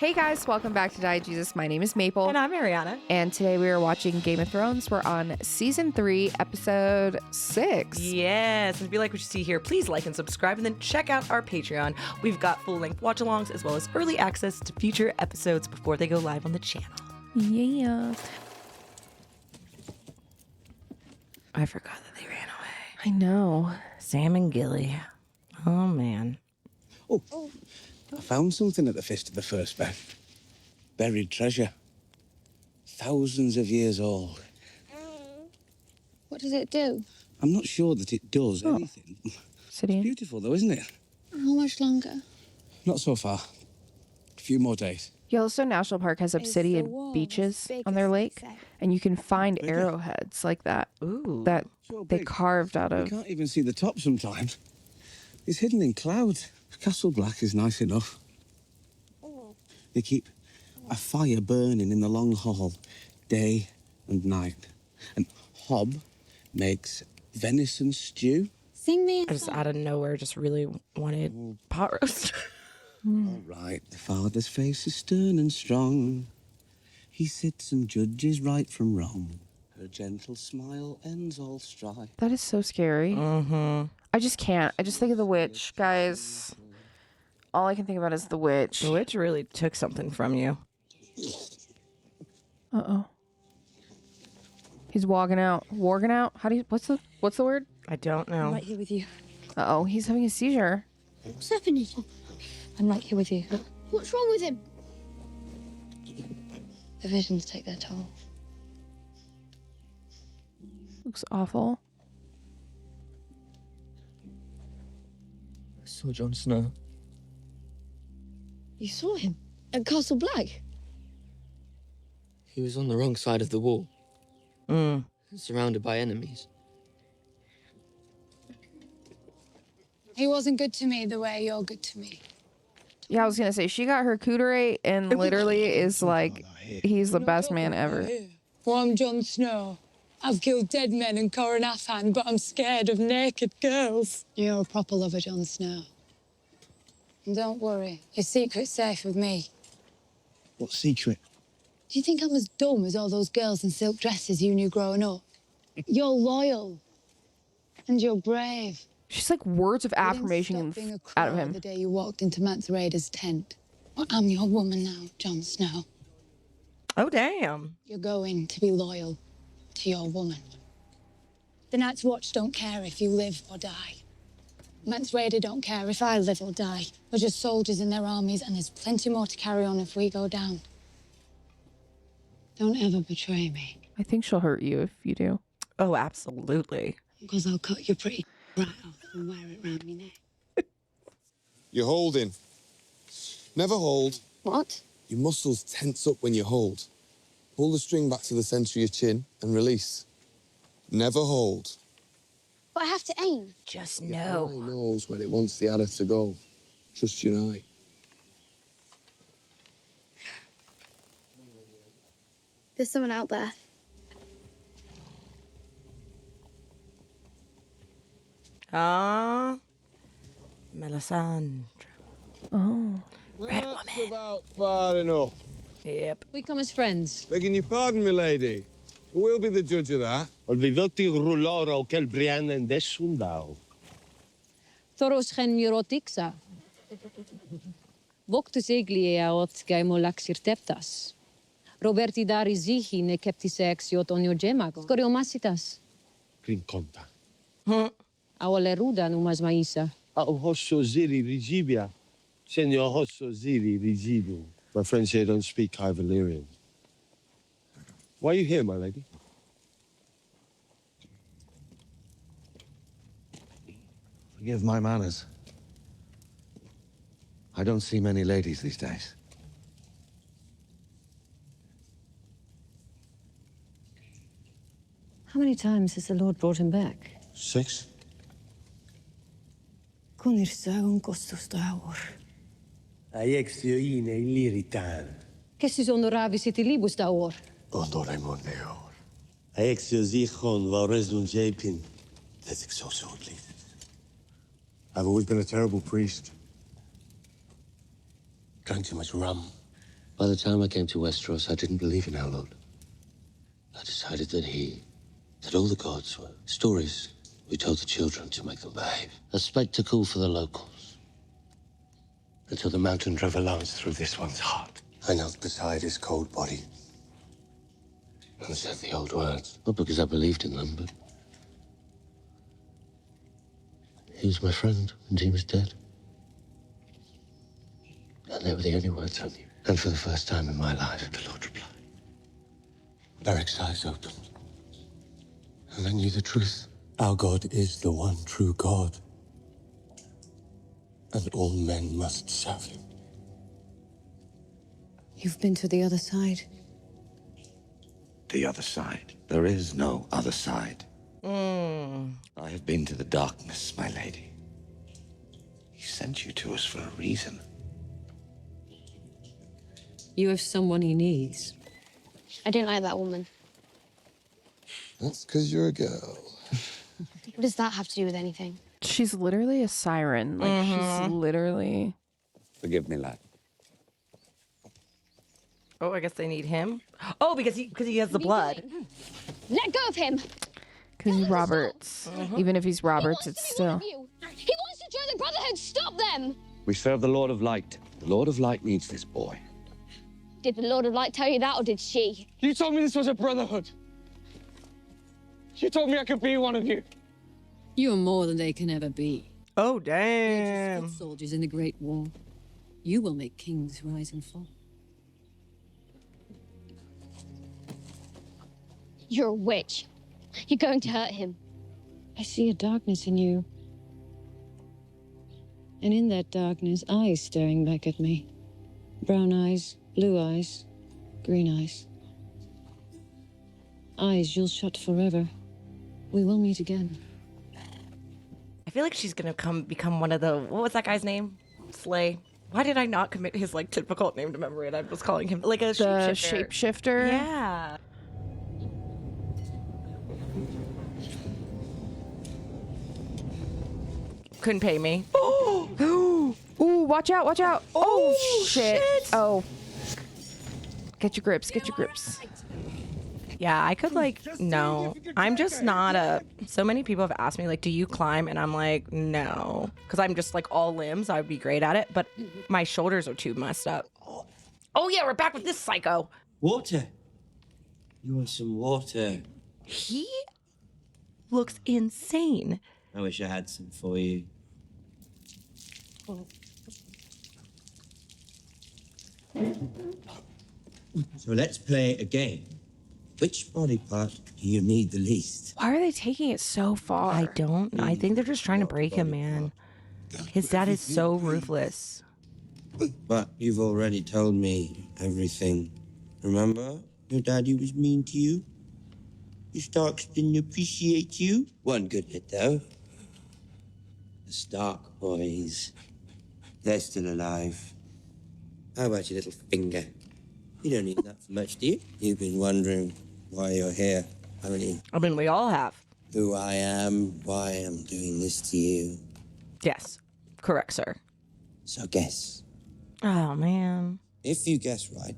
Hey guys, welcome back to Die Jesus. My name is Maple. And I'm Arianna. And today we are watching Game of Thrones. We're on season 3, episode 6. Yes, and if you like what you see here, please like and subscribe, and then check out our Patreon. We've got full-length watch-alongs as well as early access to future episodes before they go live on the channel. Yeah. I forgot that they ran away. I know. Sam and Gilly. Oh, man. Oh, I found something at the Fist of the First Bed. Buried treasure. Thousands of years old. What does it do? I'm not sure that it does anything. City. It's beautiful, though, isn't it? How much longer? Not so far. A few more days. Yellowstone National Park has obsidian wall beaches as big on as their the lake, set? and you can find Bigger? arrowheads like that Ooh. that So they big. carved out You of. can't even see the top sometimes. It's hidden in clouds. Castle Black is nice enough. They keep a fire burning in the long hall, day and night. And Hob makes venison stew. Sing me a I just song. out of nowhere just really wanted pot roast. All right, the father's face is stern and strong. He sits and judges right from wrong. Her gentle smile ends all strife. That is so scary. Mm-hmm. I just can't. I just think of the witch, guys. All I can think about is the witch. The witch really took something from you. Uh-oh. He's walking out. Warging out? How do you what's the word? I don't know. I'm right here with you. Uh-oh, he's having a seizure. What's happening? I'm right here with you. What's wrong with him? The visions take their toll. Looks awful. I saw Jon Snow. You saw him? At Castle Black? He was on the wrong side of the wall, Mm. surrounded by enemies. He wasn't good to me the way you're good to me. Yeah, I was gonna say she got her cooterate and literally is like he's the best man ever. Well, I'm Jon Snow. I've killed dead men in Coronathan, but I'm scared of naked girls. You're a proper lover, Jon Snow. And don't worry, your secret's safe with me. What secret? Do you think I'm as dumb as all those girls in silk dresses you knew growing up? You're loyal. And you're brave. She's like words of You didn't affirmation stop being a out of crow him. the day you walked into Mance Raider's tent. Well, I'm your woman now, Jon Snow. Oh, damn. You're going to be loyal to your woman. The Night's Watch don't care if you live or die. Mance Raider don't care if I live or die. We're just soldiers in their armies, and there's plenty more to carry on if we go down. Don't ever betray me, I think she'll hurt you if you do. Oh, absolutely. because I'll cut you pretty right off and wear it round your neck. You're holding. Never hold. What? Your muscles tense up when you hold. Pull the string back to the centre of your chin and release. Never hold. But I have to aim. Just Your know. eye knows where it wants the adder to go. Trust your eye. There's someone out there. Ah, Melisandre. Oh. Red That's woman. about far enough. Yep. We come as friends. Begging your pardon, milady. We'll be the judge of that. Olvidoti ruloro quel brian and desundao. Thoros gen mirotixa. Voctus eglia ot gaimolaxir teptas. Roberti dari zihi ne keptisex iot onio gemago. Scoriomasitas. Crin conta. Awale ruda numas maisa. Au hosso ziri rigibia. Senor hosso ziri rigibu. My friends here don't speak High Valyrian. Why are you here, my lady? Forgive my manners. I don't see many ladies these days. How many times has the Lord brought him back? 6? Kunir sagun kostus daur. Aiexioine illiritan. Kessus honoravis et libus daur. Ondore mondeor. Aexio zichon vaurezun japin. That's exoso please. I've always been a terrible priest. Drank too much rum. By the time I came to Westeros, I didn't believe in our Lord. I decided that all the gods were stories we told the children to make them behave. A spectacle for the locals. Until the mountain drove a lance through this one's heart. I knelt beside his cold body and said the old words. Not because I believed in them, but he was my friend and he was dead. And they were the only words I knew. And for the first time in my life, the Lord replied. Beric's eyes opened. And I knew the truth. Our God is the one true God. And all men must serve him. You've been to the other side. The other side. There is no other side. I have been to the darkness, my lady. He sent you to us for a reason. You have someone he needs. I didn't like that woman. That's because you're a girl. What does that have to do with anything? She's literally a siren. Like she's literally. Forgive me, lad. Oh, I guess they need him. Oh, because he has the blood. Let go of him! Because he's Roberts. Even if he's Roberts, it's still. He wants to join the Brotherhood! Stop them! We serve the Lord of Light. The Lord of Light needs this boy. Did the Lord of Light tell you that, or did she? You told me this was a brotherhood. You told me I could be one of you. You're more than they can ever be. Oh, They're just damn. foot soldiers in the Great War. You will make kings rise and fall. You're a witch. You're going to hurt him. I see a darkness in you. And in that darkness, eyes staring back at me. Brown eyes, blue eyes, green eyes. Eyes you'll shut forever. We will meet again. I feel like she's gonna become one of the, what was that guy's name? Slay. Why did I not commit his like difficult name to memory? And I was calling him like a The shapeshifter. shapeshifter. Yeah. Couldn't pay me. Ooh, watch out, watch out. Oh, shit. Oh. Get your grips, get your grips. Yeah, I could like, no. I'm just not a, so many people have asked me like, do you climb? And I'm like, no. Because I'm just like all limbs. I would be great at it. But my shoulders are too messed up. Oh yeah, we're back with this psycho. Water. You want some water? He looks insane. I wish I had some for you. So let's play a game. Which body part do you need the least? Why are they taking it so far? I don't. I think they're just trying to break him, man. His dad is so ruthless. But you've already told me everything. Remember? Your daddy was mean to you? Your Starks didn't appreciate you? One good bit, though. The Stark boys. They're still alive. How about your little finger? You don't need that for much, do you? You've been wondering why you're here, haven't you? I mean, we all have. Who I am, why I'm doing this to you. Yes. Correct, sir. So guess. Oh, man. If you guess right,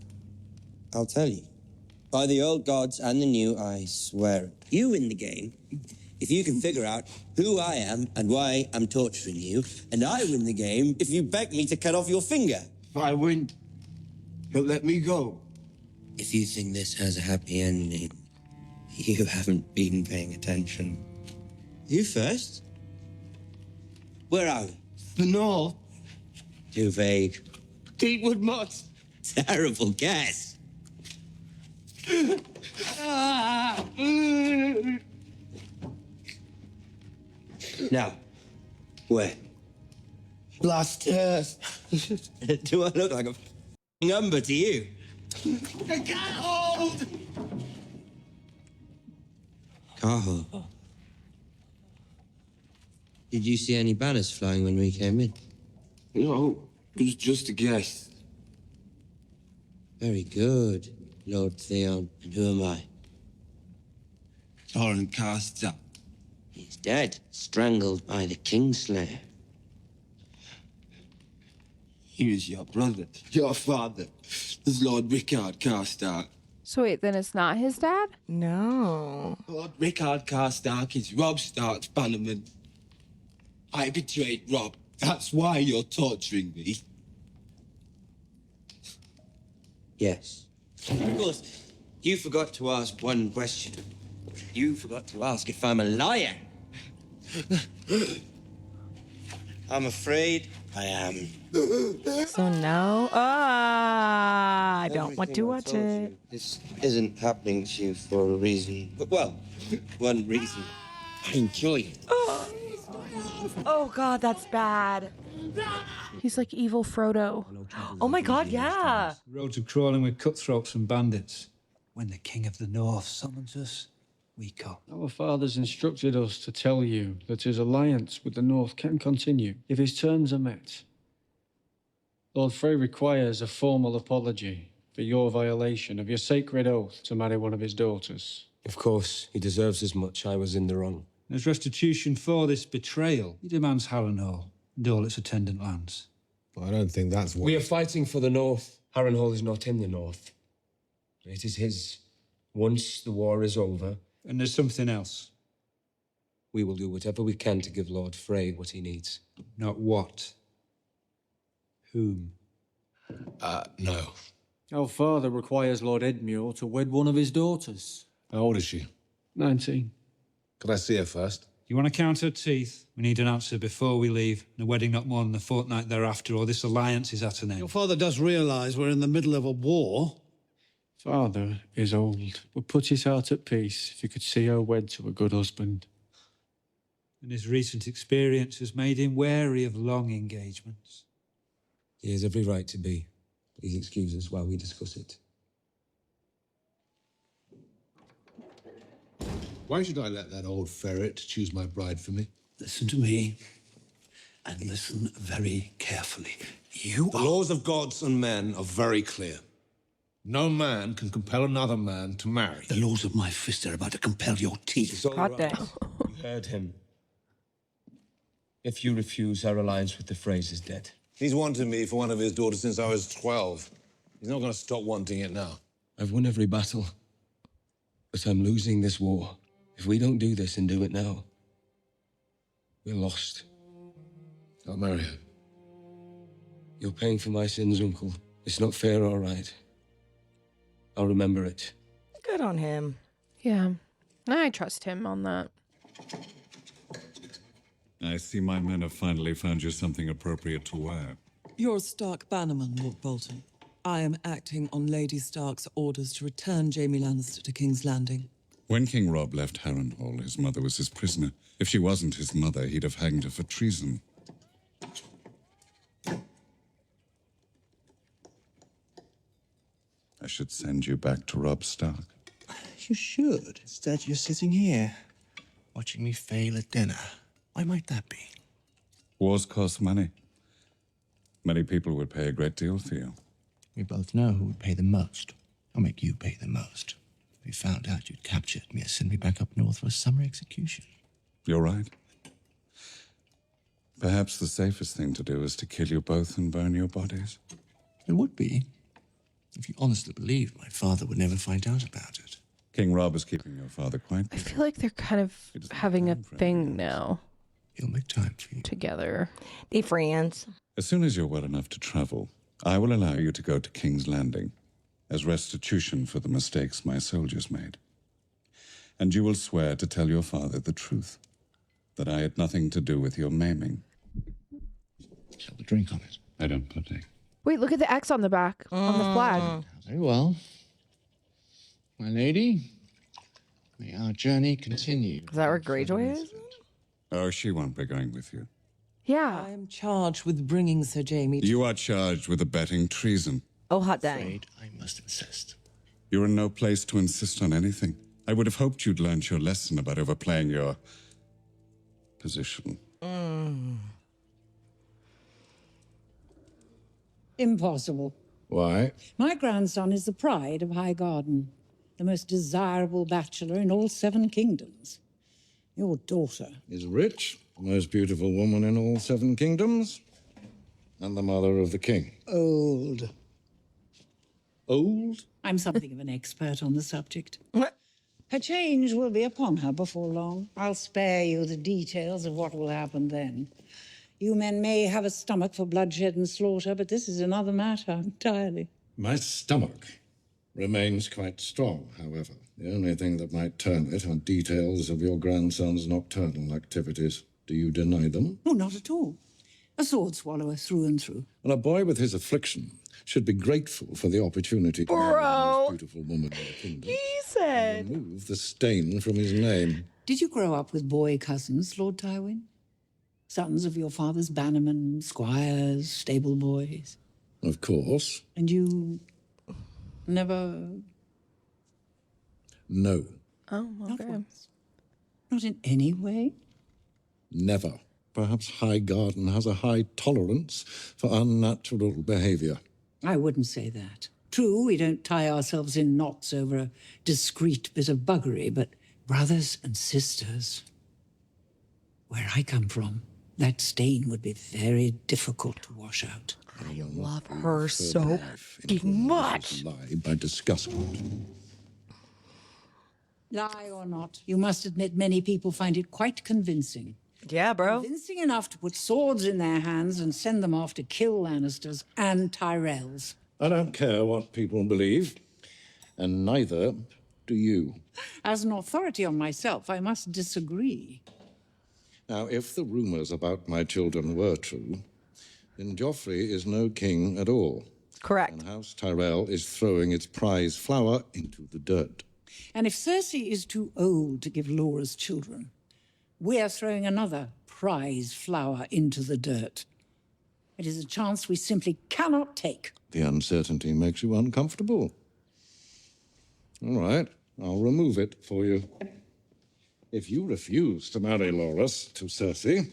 I'll tell you. By the old gods and the new, I swear it. You win the game if you can figure out who I am and why I'm torturing you. And I win the game if you beg me to cut off your finger. I win. But let me go. If you think this has a happy ending, you haven't been paying attention. You first? Where are we? The North. Too vague. Deepwood Moss. Terrible guess. Now, where? Last Earth. Do I look like a f***ing umber to you? I can't hold! Carl. Did you see any banners flying when we came in? No, it was just a guess. Very good, Lord Theon. And who am I? Torrent Caster. He's dead, strangled by the Kingslayer. Here is your brother, your father, the Lord Rickard Karstark. So wait, then it's not his dad? No. Lord Rickard Karstark is Robb Stark's bannerman. I betrayed Robb. That's why you're torturing me. Yes. Of course, you forgot to ask one question. You forgot to ask if I'm a liar. I'm afraid I am. So no. I don't want to watch it. This isn't happening to you for a reason. But, well, one reason. I enjoy it. Oh God, that's bad. He's like evil Frodo. Oh my God, yeah. Roads are crawling with cutthroats and bandits. When the King of the North summons us, we come. Our fathers instructed us to tell you that his alliance with the North can continue if his terms are met. Lord Frey requires a formal apology for your violation of your sacred oath to marry one of his daughters. Of course, he deserves as much. I was in the wrong. As restitution for this betrayal, he demands Harrenhal and all its attendant lands. I don't think that's what... We are fighting for the North. Harrenhal is not in the North. It is his once the war is over. And there's something else. We will do whatever we can to give Lord Frey what he needs. Not what. Whom? No. Our father requires Lord Edmure to wed one of his daughters. How old is she? 19. Could I see her first? You want to count her teeth? We need an answer before we leave. And a wedding not more than a fortnight thereafter, or this alliance is at an end. Your father does realise we're in the middle of a war. Father is old, would put his heart at peace if he could see her wed to a good husband. And his recent experience has made him wary of long engagements. He has every right to be. Please excuse us while we discuss it. Why should I let that old ferret choose my bride for me? Listen to me, and listen very carefully. The laws of gods and men are very clear. No man can compel another man to marry. The laws of my fist are about to compel your teeth. God damn. You heard him. If you refuse, our alliance with the Freys is dead. He's wanted me for one of his daughters since I was 12. He's not going to stop wanting it now. I've won every battle, but I'm losing this war. If we don't do this and do it now, we're lost. I'll marry her. You're paying for my sins, Uncle. It's not fair or right. I'll remember it. Good on him. Yeah, I trust him on that. I see my men have finally found you something appropriate to wear. You're Stark Bannerman, Lord Bolton. I am acting on Lady Stark's orders to return Jaime Lannister to King's Landing. When King Robb left Harrenhal, his mother was his prisoner. If she wasn't his mother, he'd have hanged her for treason. I should send you back to Robb Stark. You should. Instead, you're sitting here, watching me fail at dinner. Why might that be? Wars cost money. Many people would pay a great deal for you. We both know who would pay the most. I'll make you pay the most. If we found out you'd captured me and sent me back up north for a summer execution. You're right. Perhaps the safest thing to do is to kill you both and burn your bodies. It would be, if you honestly believed my father would never find out about it. King Robb is keeping your father quite I feel like they're kind of having a thing now. He'll make time for you. Together. They friends. As soon as you're well enough to travel, I will allow you to go to King's Landing as restitution for the mistakes my soldiers made. And you will swear to tell your father the truth, that I had nothing to do with your maiming. Shall we drink on it? I don't partake. Wait, look at the X on the back, on the flag. Very well. My lady, may our journey continue. Is that where Greyjoy is? Oh, she won't be going with you. Yeah. I am charged with bringing Sir Jaime to... You are charged with abetting treason. Oh, hot dang. Afraid I must insist. You're in no place to insist on anything. I would have hoped you'd learned your lesson about overplaying your position. Impossible. Why? My grandson is the pride of High Garden, the most desirable bachelor in all 7 kingdoms. Your daughter Is rich, the most beautiful woman in all 7 kingdoms. and the mother of the king. Old. Old? I'm something of an expert on the subject. Her change will be upon her before long. I'll spare you the details of what will happen then. You men may have a stomach for bloodshed and slaughter, but this is another matter entirely. My stomach remains quite strong, however. The only thing that might turn it are details of your grandson's nocturnal activities. Do you deny them? Oh, not at all. A sword swallower through and through. And a boy with his affliction should be grateful for the opportunity to marry the most beautiful woman in the kingdom. He said. Remove the stain from his name. Did you grow up with boy cousins, Lord Tywin? Sons of your father's bannermen, squires, stable boys? Of course. And you never... No. Oh, Not once. Not in any way? Never. Perhaps Highgarden has a high tolerance for unnatural behavior. I wouldn't say that. True, we don't tie ourselves in knots over a discreet bit of buggery, but brothers and sisters, where I come from, that stain would be very difficult to wash out. I love her so much. Lie by discussing Lie or not, you must admit many people find it quite convincing. Yeah, bro. Convincing enough to put swords in their hands and send them off to kill Lannisters and Tyrells. I don't care what people believe, and neither do you. As an authority on myself, I must disagree. Now, if the rumors about my children were true, then Joffrey is no king at all. Correct. And House Tyrell is throwing its prize flower into the dirt. And if Cersei is too old to give Laura's children, we're throwing another prize flower into the dirt. It is a chance we simply cannot take. The uncertainty makes you uncomfortable. All right, I'll remove it for you. If you refuse to marry Loras to Cersei,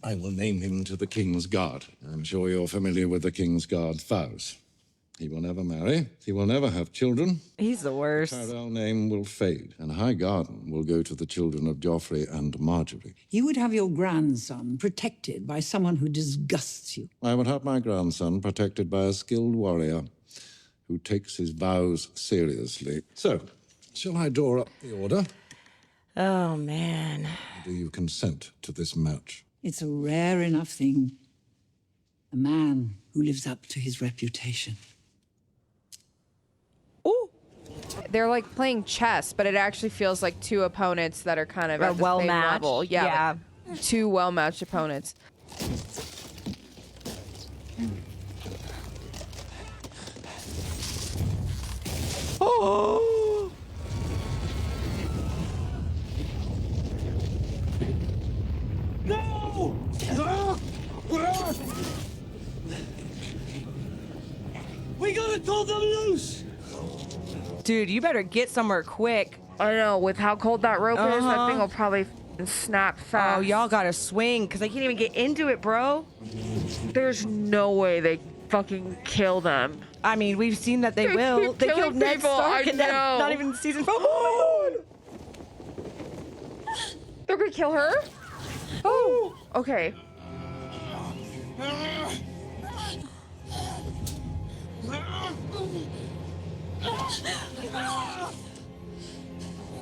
I will name him to the King's Guard. I'm sure you're familiar with the King's Guard's vows. He will never marry. He will never have children. He's the worst. The Tyrell name will fade, and Highgarden will go to the children of Joffrey and Marjorie. You would have your grandson protected by someone who disgusts you. I would have my grandson protected by a skilled warrior who takes his vows seriously. So, shall I draw up the order? Oh, man. Do you consent to this match? It's a rare enough thing. A man who lives up to his reputation. They're like playing chess, but it actually feels like two opponents that are kind of at the same level. Yeah. Like two well-matched opponents. Oh! No! We gotta call them loose! Dude, you better get somewhere quick. I know, with how cold that rope is, that thing will probably snap fast. Oh, y'all gotta swing, because I can't even get into it, bro. There's no way they fucking kill them. I mean, we've seen that they will. They killed Ned Stark in that, not even season 4. Oh my God! They're gonna kill her? Oh, okay.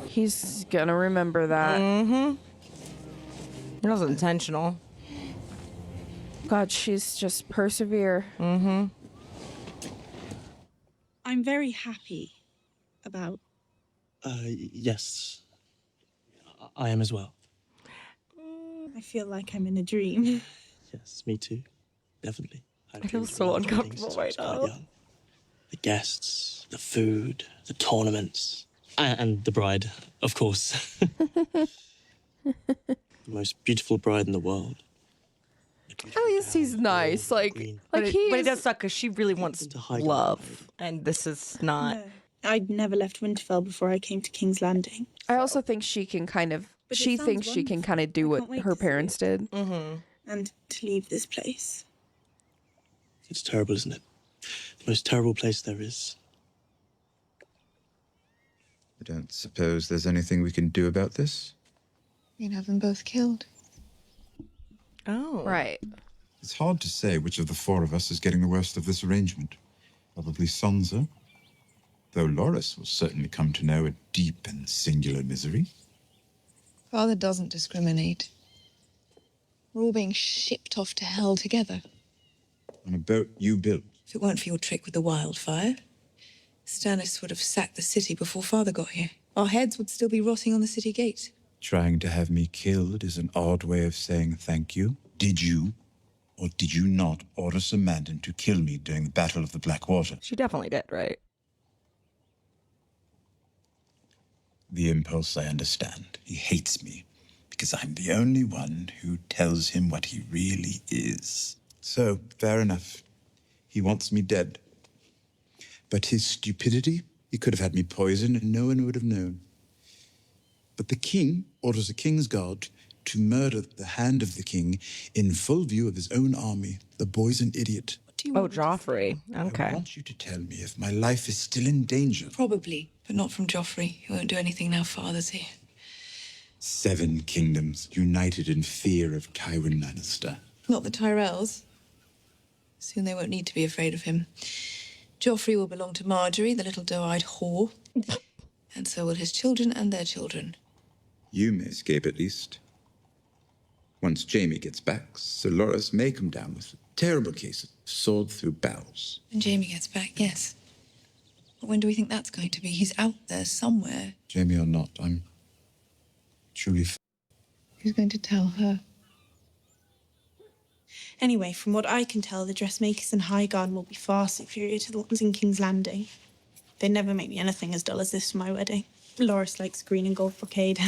He's gonna remember that. Mm-hmm. It was intentional. God, she's just persevere. Mm-hmm. I'm very happy about... Yes. I am as well. I feel like I'm in a dream. Yes, me too. Definitely. I feel so uncomfortable right now. The guests, the food, the tournaments, and the bride, of course. The most beautiful bride in the world. At least he's nice. Like But he it is... does suck because she really wants love, and this is not. No, I'd never left Winterfell before I came to King's Landing. I also think she can kind of... But it she sounds thinks she can kind of do what her parents did. Mm-hmm. And to leave this place. It's terrible, isn't it? The most terrible place there is. I don't suppose there's anything we can do about this? You can have them both killed. Oh. Right. It's hard to say which of the four of us is getting the worst of this arrangement. Probably Sansa, though Loras will certainly come to know a deep and singular misery. Father doesn't discriminate. We're all being shipped off to hell together. On a boat you built. If it weren't for your trick with the wildfire, Stannis would have sacked the city before Father got here. Our heads would still be rotting on the city gates. Trying to have me killed is an odd way of saying thank you. Did you, or did you not, order Sir Mandan to kill me during the Battle of the Blackwater? She definitely did, right? The impulse I understand. He hates me because I'm the only one who tells him what he really is. So, fair enough. He wants me dead. But his stupidity, he could have had me poisoned and no one would have known. But the king orders a king's guard to murder the hand of the king in full view of his own army. The boy's an idiot. Oh, Joffrey. Okay. I want you to tell me if my life is still in danger. Probably, but not from Joffrey. He won't do anything now Father's here. 7 kingdoms united in fear of Tywin Lannister. Not the Tyrells. Soon they won't need to be afraid of him. Joffrey will belong to Marjorie, the little doe-eyed whore. And so will his children and their children. You may escape at least. Once Jaime gets back, Sir Loras may come down with a terrible case of sword through bowels. When Jaime gets back, yes. But when do we think that's going to be? He's out there somewhere. Jaime or not, I'm truly Who's going to tell her? Anyway, from what I can tell, the dressmakers in Highgarden will be far superior to the ones in King's Landing. They never make me anything as dull as this for my wedding. Loras likes green and gold brocade.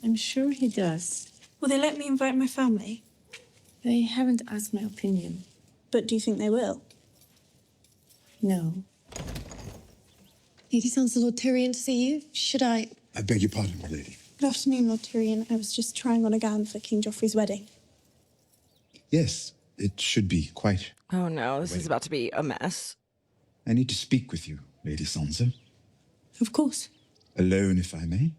I'm sure he does. Will they let me invite my family? They haven't asked my opinion. But do you think they will? No. Lady Sansa, Lord Tyrion to see you. Should I? I beg your pardon, my lady. Good afternoon, Lord Tyrion. I was just trying on a gown for King Joffrey's wedding. Yes, it should be quite. Oh no, this is about to be a mess. I need to speak with you, Lady Sansa. Of course. Alone, if I may.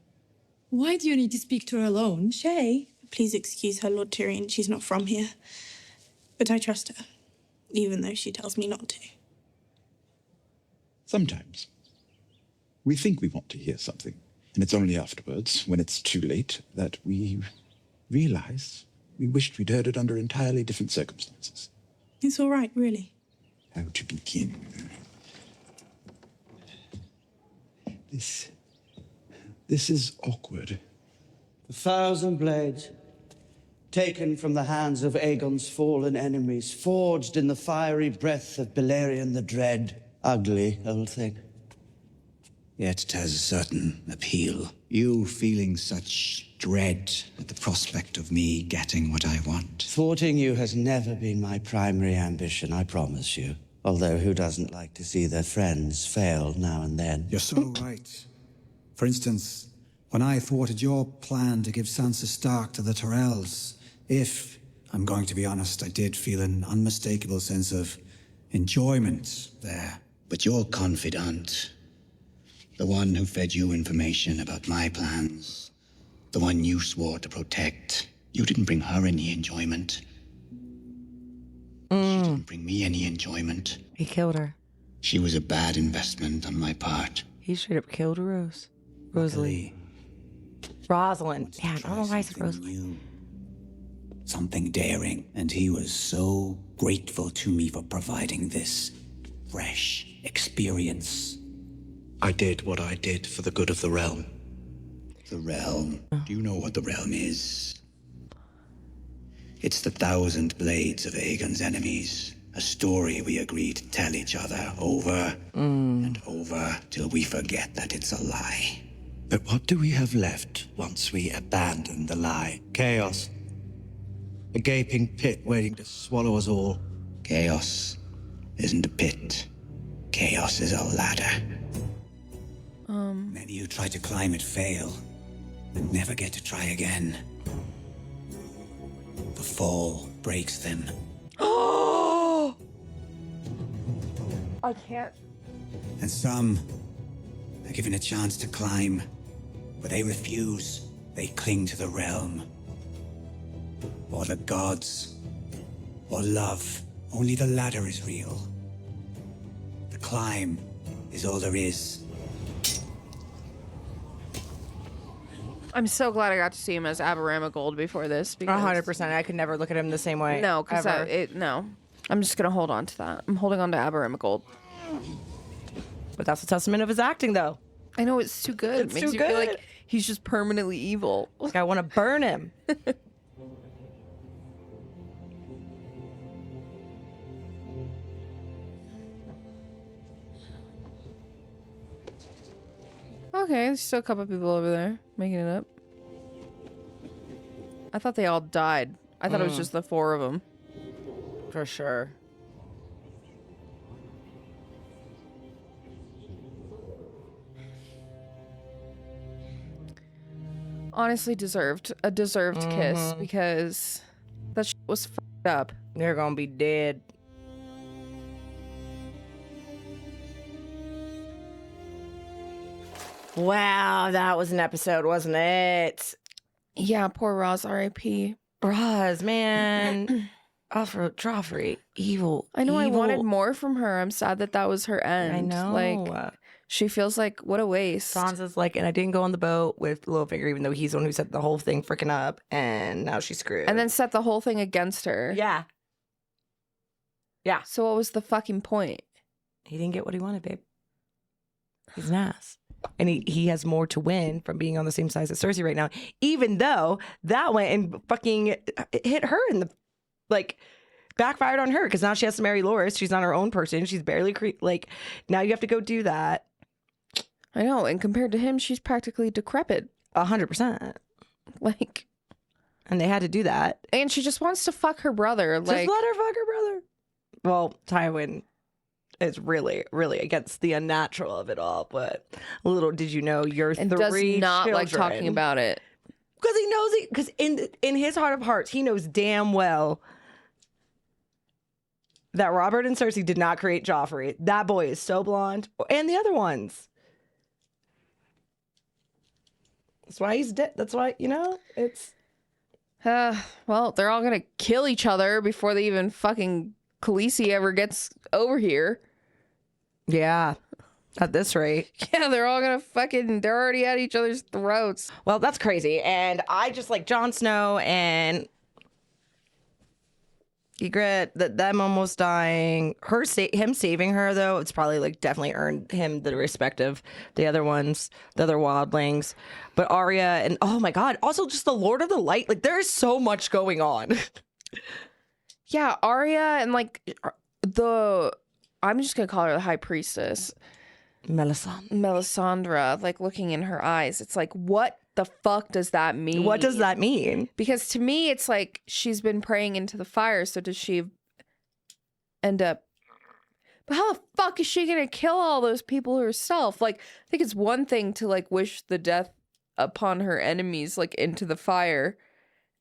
Why do you need to speak to her alone? Shay, please excuse her, Lord Tyrion. She's not from here. But I trust her, even though she tells me not to. Sometimes. We think we want to hear something, and it's only afterwards, when it's too late, that we realize we wished we'd heard it under entirely different circumstances. It's all right, really. How to begin? This is awkward. 1,000 blades, taken from the hands of Aegon's fallen enemies, forged in the fiery breath of Balerion the Dread. Ugly old thing. Yet it has a certain appeal. You feeling such dread at the prospect of me getting what I want. Thwarting you has never been my primary ambition, I promise you. Although who doesn't like to see their friends fail now and then? You're so right. For instance, when I thwarted your plan to give Sansa Stark to the Tyrells, I'm going to be honest, I did feel an unmistakable sense of enjoyment there. But your confidant, the one who fed you information about my plans, the one you swore to protect, you didn't bring her any enjoyment. She didn't bring me any enjoyment. He killed her. She was a bad investment on my part. He straight up killed Rosalie. Rosalind. Yeah, I don't know why I said Rosalind. Something daring, and he was so grateful to me for providing this fresh experience. I did what I did for the good of the realm. The realm. Do you know what the realm is? It's the 1,000 blades of Aegon's enemies. A story we agreed to tell each other over and over till we forget that it's a lie. But what do we have left once we abandon the lie? Chaos. A gaping pit waiting to swallow us all. Chaos isn't a pit. Chaos is a ladder. Many who try to climb it fail and never get to try again. The fall breaks them. Oh! I can't. And some are given a chance to climb, but they refuse. They cling to the realm. Or the gods. or love. Only the latter is real. The climb is all there is. I'm so glad I got to see him as Aberamagold before this. 100%. I could never look at him the same way. No, because no. I'm just gonna hold on to that. I'm holding on to Aberamagold. But that's a testament of his acting, though. I know, it's too good. It's it makes too you feel good. like he's just permanently evil. Like I want to burn him. Okay, there's still a couple people over there making it up. I thought they all died. I thought it was just the 4 of them. For sure. Honestly, a deserved kiss, because that shit was fucked up. They're gonna be dead. Wow, that was an episode, wasn't it? Yeah, poor Roz, R.I.P. Roz, man. Joffrey, evil. I know, evil. I wanted more from her. I'm sad that was her end. I know. Like, she feels like, what a waste. Sansa's like, and I didn't go on the boat with Littlefinger, even though he's the one who set the whole thing freaking up, and now she's screwed. And then set the whole thing against her. Yeah. Yeah. So what was the fucking point? He didn't get what he wanted, babe. He's an ass. And he has more to win from being on the same size as Cersei right now, even though that went and fucking hit her in the, like, backfired on her, because now she has to marry Loras. She's not her own person. She's barely, like, now you have to go do that. I know, and compared to him, she's practically decrepit. 100%. Like, and they had to do that. And she just wants to fuck her brother. Just Like, let her fuck her brother. Well, Tywin is really, really against the unnatural of it all, but little did you know your and 3 does not children, like talking about it. Because he knows it, because in his heart of hearts, he knows damn well that Robert and Cersei did not create Joffrey. That boy is so blonde. And the other ones. That's why he's dead. That's why, it's... Well, they're all gonna kill each other before they even fucking Khaleesi ever gets over here. Yeah. At this rate. Yeah, they're all gonna they're already at each other's throats. Well, that's crazy. And I just like Jon Snow and Ygritte, them almost dying. Him saving her, though, it's probably like definitely earned him the respect of the other ones, the other wildlings. But Arya and oh my god, also just the Lord of the Light. Like there is so much going on. Yeah, Arya and like I'm just gonna call her the High Priestess. Melisandre, like looking in her eyes. It's like, what the fuck does that mean? What does that mean? Because to me, it's like she's been praying into the fire. So does she end up? But how the fuck is she gonna kill all those people herself? Like, I think it's one thing to like wish the death upon her enemies, like into the fire,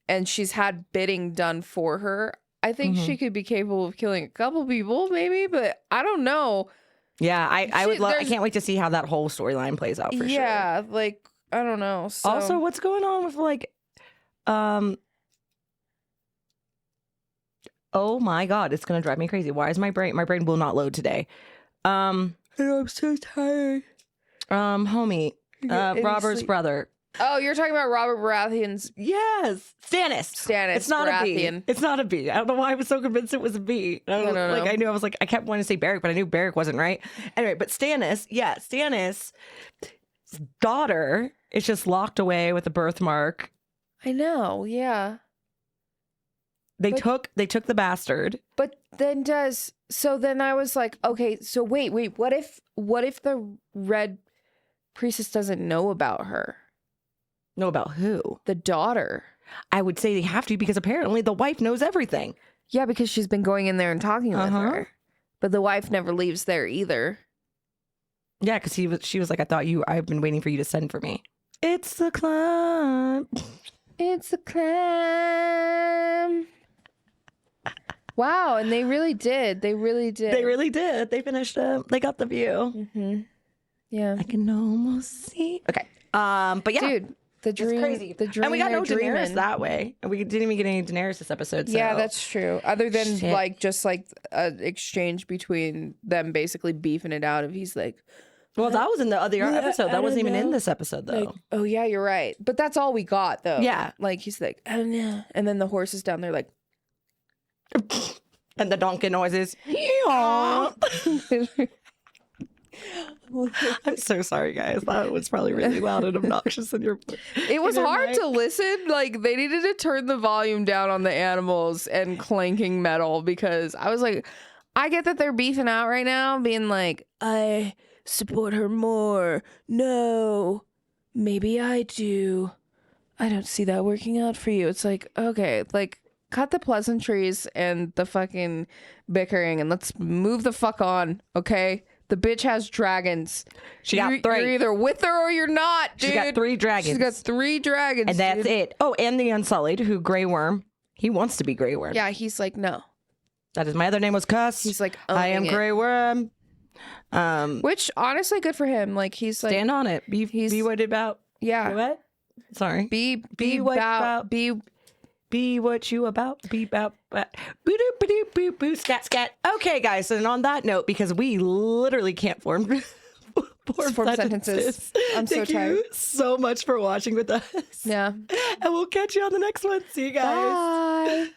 and she's had bidding done for her. I think she could be capable of killing a couple people, maybe, but I don't know. Yeah, I would love. I can't wait to see how that whole storyline plays out for sure. Yeah, like I don't know. So. Also, what's going on with like, oh my god, it's gonna drive me crazy. Why is my brain will not load today? I'm so tired. Homie, Robert's brother. Oh, you're talking about Robert Baratheon's... Yes! Stannis. It's not Baratheon. a B. It's not a B. I don't know why I was so convinced it was a B. I knew I was like, I kept wanting to say Beric, but I knew Beric wasn't right. Anyway, but Stannis, Stannis' daughter is just locked away with a birthmark. I know, yeah. They took the bastard. But then so then I was like, okay, so wait, what if the Red Priestess doesn't know about her? Know about who? The daughter. I would say they have to, because apparently the wife knows everything. Yeah, because she's been going in there and talking with her. But the wife never leaves there either. Yeah, because she was like, I've been waiting for you to send for me. It's the climb. It's the climb. Wow, and they really did. They really did. They finished it. They got the view. Yeah. I can almost see. Okay. But yeah. Dude, The dream, It's crazy. The dream And we got they're no Daenerys dreaming. that way. And we didn't even get any Daenerys this episode. So. Yeah, that's true. Other than Shit. like just like an exchange between them basically beefing it out of he's like, well, that was in the other episode. I That wasn't don't even in know. this episode though. Like, oh yeah, you're right. But that's all we got though. Yeah. Like he's like, I don't know. And then the horse is down there like and the donkey noises. I'm so sorry, guys. That was probably really loud and obnoxious in your. It was in your hard mic. to listen. Like they needed to turn the volume down on the animals and clanking metal because I was like, I get that they're beefing out right now, being like, I support her more. No, maybe I do. I don't see that working out for you. It's like, okay, like cut the pleasantries and the fucking bickering and let's move the fuck on, okay? The bitch has dragons. She got 3. You're either with her or you're not, dude. She got 3 dragons. She's got 3 dragons, and that's dude. it. Oh, and the Unsullied, who Grey Worm. He wants to be Grey Worm. Yeah, he's like, no. That is my other name was Cuss. He's like, I am owning it. Grey Worm. Which honestly, good for him. Like he's like, stand on it. Be what about. Yeah. What? Sorry. Be what about. Be what you about. Be about. Boo scat scat. Okay, guys. And on that note, because we literally can't form sentences. I'm so Thank tired. you so much for watching with us. Yeah. And we'll catch you on the next one. See you guys. Bye.